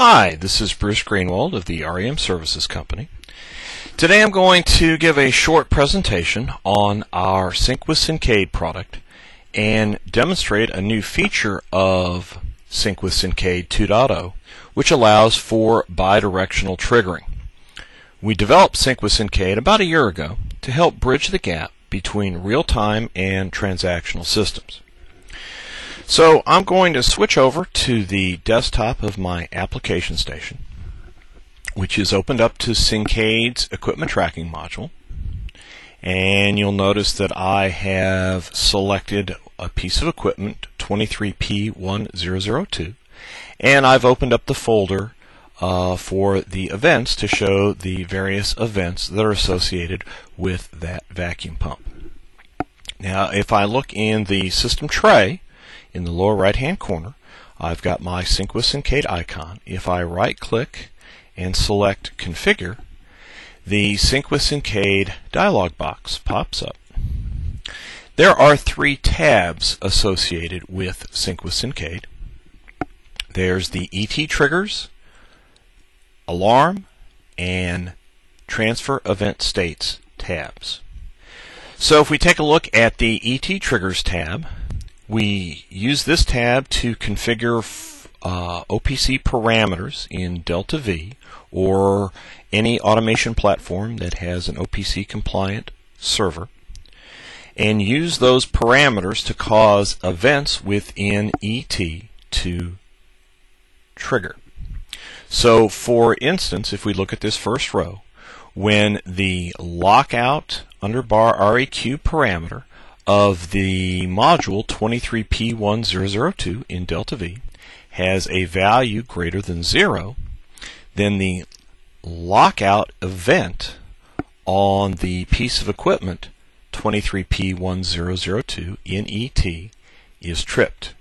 Hi, this is Bruce Greenwald of the REM Services Company. Today I'm going to give a short presentation on our Sync with Syncade product and demonstrate a new feature of Sync with Syncade 2.0, which allows for bidirectional triggering. We developed Sync with Syncade about a year ago to help bridge the gap between real-time and transactional systems. So I'm going to switch over to the desktop of my application station, which is opened up to Syncade's equipment tracking module. And you'll notice that I have selected a piece of equipment, 23P1002, and I've opened up the folder for the events to show the various events that are associated with that vacuum pump. Now, if I look in the system tray, in the lower right hand corner, I've got my Sync with Syncade icon. If I right click and select Configure, the Sync with Syncade dialog box pops up. There are three tabs associated with Sync with Syncade. There's the ET triggers, alarm, and transfer event states tabs. So if we take a look at the ET triggers tab, we use this tab to configure OPC parameters in DeltaV or any automation platform that has an OPC compliant server, and use those parameters to cause events within ET to trigger. So for instance, if we look at this first row, when the lockout underbar REQ parameter of the module 23P1002 in DeltaV has a value greater than 0, then the lockout event on the piece of equipment 23P1002 in ET is tripped.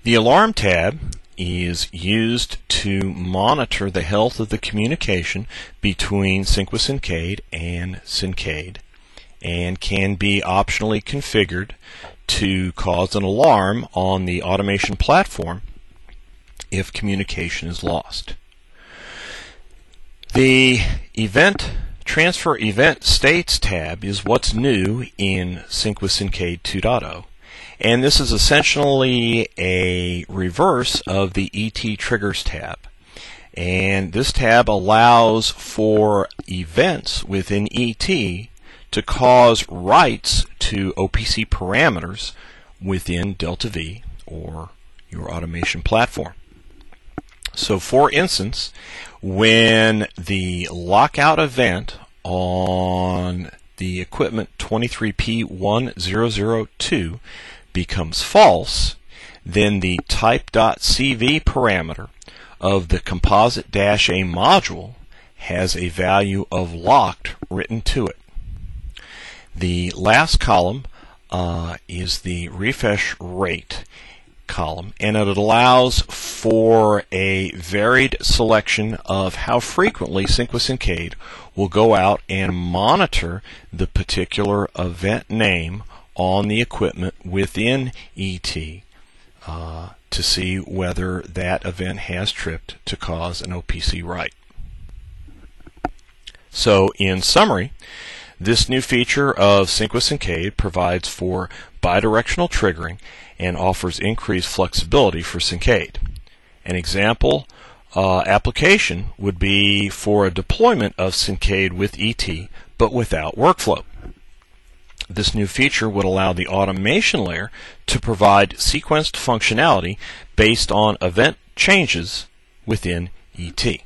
The Alarm tab is used to monitor the health of the communication between Sync with Syncade and Syncade, and can be optionally configured to cause an alarm on the automation platform if communication is lost. The Transfer Event States tab is what's new in Sync with Syncade 2.0, and this is essentially a reverse of the ET Triggers tab. And this tab allows for events within ET to cause writes to OPC parameters within DeltaV or your automation platform. So for instance, when the lockout event on the equipment 23P1002 becomes false, then the type.cv parameter of the composite-a module has a value of locked written to it. The last column is the refresh rate column, and it allows for a varied selection of how frequently Sync with Syncade will go out and monitor the particular event name on the equipment within ET to see whether that event has tripped to cause an OPC write. So in summary, this new feature of Sync with Syncade provides for bidirectional triggering and offers increased flexibility for Syncade. An example application would be for a deployment of Syncade with ET but without workflow. This new feature would allow the automation layer to provide sequenced functionality based on event changes within ET.